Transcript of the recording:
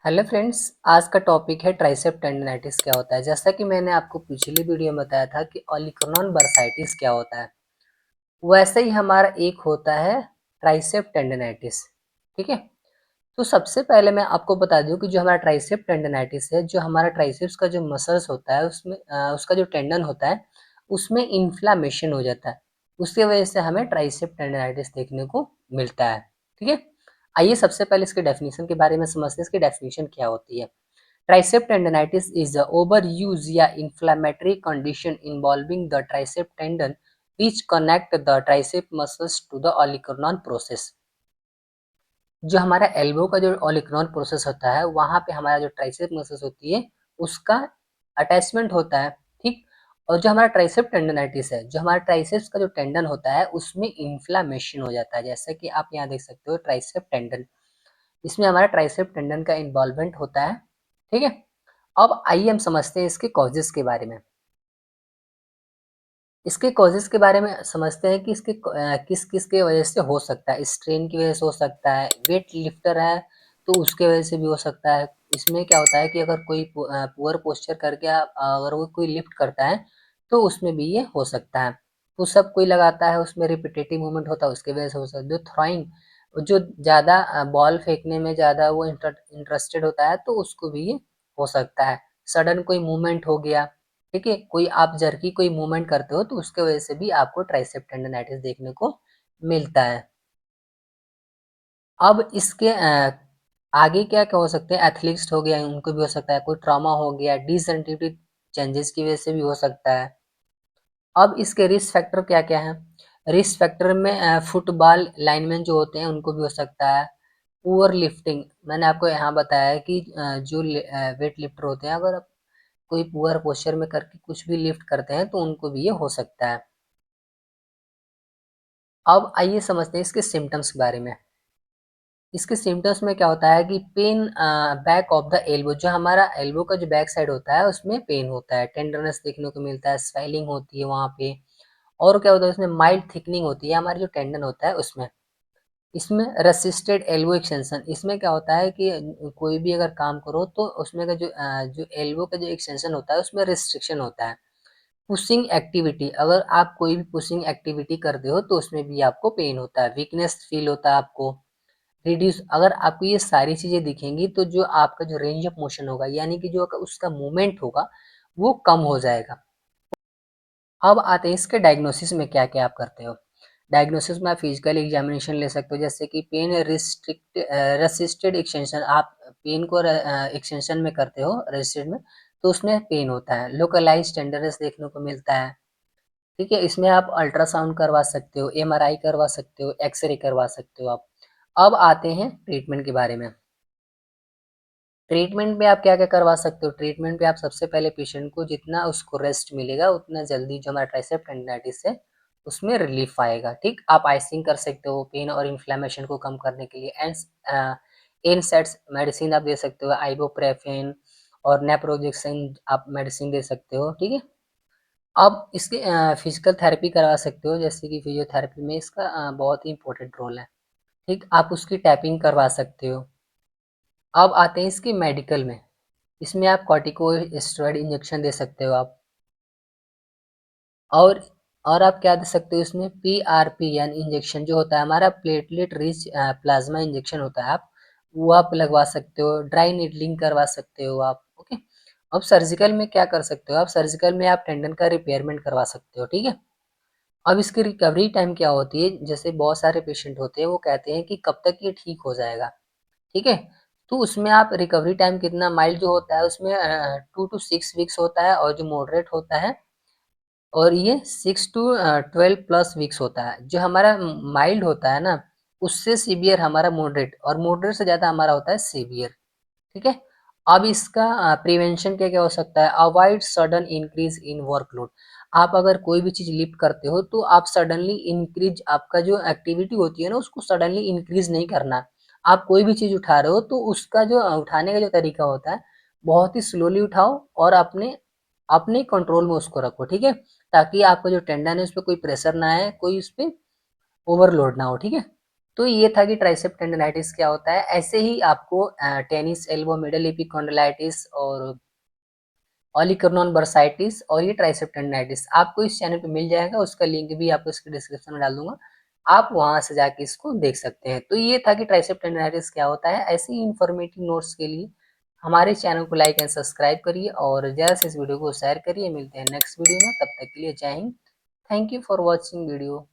Hello friends, आज का topic है ट्राइसेप टेंडिनाइटिस क्या होता है। जैसा कि मैंने आपको पिछली वीडियो में बताया था कि ओलिकॉन बर्साइटिस क्या होता है, वैसे ही हमारा एक होता है ट्राइसेप टेंडिनाइटिस। ठीक है, तो सबसे पहले मैं आपको बता दूं कि जो हमारा ट्राइसेप टेंडिनाइटिस है, जो हमारा ट्राइसेप्स का जो मसल्स होता है उसमें उसका जो टेंडन होता है उसमें इन्फ्लामेशन हो जाता है। उसकी वजह से हमें ट्राइसेप टेंडिनाइटिस देखने को मिलता है। ठीक है, आइए सबसे पहले इसके डेफिनेशन के बारे में समझते हैं। इसकी डेफिनेशन क्या होती है। Tricep tendinitis is a overuse या inflammatory condition involving the tricep tendon which connect the tricep muscles to the olecranon process। जो हमारा एल्बो का जो ओलिक्रॉन प्रोसेस होता है वहां पे हमारा जो ट्राइसेप मसल्स होती है उसका अटैचमेंट होता है। ठीक, और जो हमारा ट्राइसेप टेंडनाइटिस है, जो हमारा ट्राइसेप्स का जो टेंडन होता है उसमें इन्फ्लामेशन हो जाता है। जैसे कि आप यहाँ देख सकते हो ट्राइसेप टेंडन, इसमें हमारा ट्राइसेप टेंडन का इन्वॉल्वमेंट होता है। ठीक है, अब आइए हम समझते हैं इसके कॉजेस के बारे में। इसके कॉजेस के बारे में समझते हैं कि इसके किस किस के वजह से हो सकता है। स्ट्रेन की वजह से हो सकता है, वेट लिफ्टर है तो उसके वजह से भी हो सकता है। इसमें क्या होता है कि अगर कोई पुअर पोस्चर करके अगर वो कोई लिफ्ट करता है तो उसमें भी ये हो सकता है। पुशअप कोई लगाता है उसमें रिपीटेटिव मूवमेंट होता है, उसके वजह से हो सकता है। जो थ्रोइंग, जो ज़्यादा बॉल फेंकने में ज़्यादा वो इंटरेस्टेड होता है तो उसको भी ये हो सकता है। सडन कोई मूवमेंट हो गया, ठीक है, कोई आप जर्की कोई मूवमेंट करते हो तो उसके वजह से भी आपको ट्राइसेप टेंडिनाइटिस देखने को मिलता है। अब इसके आगे क्या क्या हो सकते हैं। एथलीट्स हो गया उनको भी हो सकता है, कोई ट्रॉमा हो गया, डिसइंटीग्रिटी चेंजेस की वजह से भी हो सकता है। अब इसके रिस्क फैक्टर क्या क्या है। रिस्क फैक्टर में फुटबॉल लाइनमैन जो होते हैं उनको भी हो सकता है। पुअर लिफ्टिंग, मैंने आपको यहाँ बताया है कि जो वेट लिफ्टर होते हैं अगर कोई पुअर पोस्चर में करके कुछ भी लिफ्ट करते हैं तो उनको भी ये हो सकता है। अब आइए समझते हैं इसके सिम्टम्स के बारे में। इसके सिम्टम्स में क्या होता है कि pain back of the elbow, जो हमारा एल्बो का जो बैक साइड होता है उसमें पेन होता है, टेंडरनेस देखने को मिलता है, स्वेलिंग होती है वहाँ पे। और क्या होता है उसमें माइल्ड थिकनिंग होती है हमारी जो टेंडन होता है उसमें। इसमें रेसिस्टेड एल्बो एक्सटेंशन, इसमें क्या होता है कि कोई भी अगर काम करो तो उसमें का जो एल्बो का जो एक्सटेंशन होता है उसमें रिस्ट्रिक्शन होता है। पुशिंग एक्टिविटी, अगर आप कोई भी पुशिंग एक्टिविटी करते हो तो उसमें भी आपको पेन होता है, वीकनेस फील होता है आपको। रिड्यूस, अगर आपको ये सारी चीजें दिखेंगी तो जो आपका जो रेंज ऑफ मोशन होगा यानी कि जो उसका मूवमेंट होगा वो कम हो जाएगा। अब आते हैं इसके डायग्नोसिस में क्या क्या आप करते हो। डायग्नोसिस में आप फिजिकल एग्जामिनेशन ले सकते हो, जैसे कि पेन रिस्ट्रिक्ट रेसिस्टेड एक्सटेंशन, आप पेन को एक्सटेंशन में करते हो रेसिस्टेड में तो उसमें पेन होता है। लोकलाइज टेंडरनेस देखने को मिलता है। ठीक है, इसमें आप अल्ट्रासाउंड करवा सकते हो, एमआरआई करवा सकते हो, एक्सरे करवा सकते हो आप। अब आते हैं ट्रीटमेंट के बारे में। ट्रीटमेंट में आप क्या क्या करवा सकते हो। ट्रीटमेंट पे आप सबसे पहले पेशेंट को जितना उसको रेस्ट मिलेगा उतना जल्दी जो हमारा ट्राइसेप टेंडिनाइटिस है उसमें रिलीफ आएगा। ठीक, आप आइसिंग कर सकते हो पेन और इन्फ्लेमेशन को कम करने के लिए। एंड एनसेट्स मेडिसिन आप दे सकते हो, आइबोप्रेफेन और नेप्रोजेक्सिन आप मेडिसिन दे सकते हो। ठीक है, अब इसके फिजिकल थेरेपी करवा सकते हो, जैसे कि फिजियोथेरेपी में इसका बहुत ही इंपॉर्टेंट रोल है। ठीक, आप उसकी टैपिंग करवा सकते हो। अब आते हैं इसके मेडिकल में। इसमें आप कॉर्टिकोस्टेरॉइड इंजेक्शन दे सकते हो आप। और और आप क्या दे सकते हो इसमें, पीआरपी यानी इंजेक्शन जो होता है हमारा प्लेटलेट रिच प्लाज्मा इंजेक्शन होता है, आप वो आप लगवा सकते हो। ड्राई नीडलिंग करवा सकते हो आप। ओके, अब सर्जिकल में क्या कर सकते हो आप। सर्जिकल में आप टेंडन का रिपेयरमेंट करवा सकते हो। ठीक है, अब इसकी रिकवरी टाइम क्या होती है। जैसे बहुत सारे पेशेंट होते हैं वो कहते हैं कि कब तक ये ठीक हो जाएगा। ठीक है, तो उसमें आप रिकवरी टाइम कितना, माइल्ड जो होता है उसमें 2 to 6 वीक्स होता है, और जो मॉडरेट होता है और ये 6 to 12+ वीक्स होता है। जो हमारा माइल्ड होता है ना उससे सीवियर हमारा मॉडरेट, और मॉडरेट से ज़्यादा हमारा होता है सीवियर। ठीक है, अब इसका प्रिवेंशन क्या क्या हो सकता है। Avoid sudden increase in workload, आप अगर कोई भी चीज़ लिफ्ट करते हो तो आप सडनली इंक्रीज, आपका जो एक्टिविटी होती है ना उसको सडनली इंक्रीज नहीं करना। आप कोई भी चीज़ उठा रहे हो तो उसका जो उठाने का जो तरीका होता है बहुत ही स्लोली उठाओ और अपने अपने कंट्रोल में उसको रखो। ठीक है, ताकि आपका जो टेंडन है उस पर कोई प्रेशर ना आए, कोई उस पर ओवरलोड ना हो। ठीक है, तो ये था कि ट्राइसेप टेंडनाइटिस क्या होता है। ऐसे ही आपको टेनिस एल्बो मिडल एपिकॉन्डिलाइटिस और ओलिकर्नोन बर्साइटिस और ये ट्राइसेप टेंडनाइटिस आपको इस चैनल पे मिल जाएगा। उसका लिंक भी आपको इसके डिस्क्रिप्शन में डाल दूंगा, आप वहां से जाके इसको देख सकते हैं। तो ये था कि ट्राइसेप टेंडनाइटिस क्या होता है। ऐसे ही इंफॉर्मेटिव नोट्स के लिए हमारे चैनल को लाइक एंड सब्सक्राइब करिए और ज़्यादा से इस वीडियो को शेयर करिए। मिलते हैं नेक्स्ट वीडियो में, तब तक के लिए जय Hind. Thank you for watching video.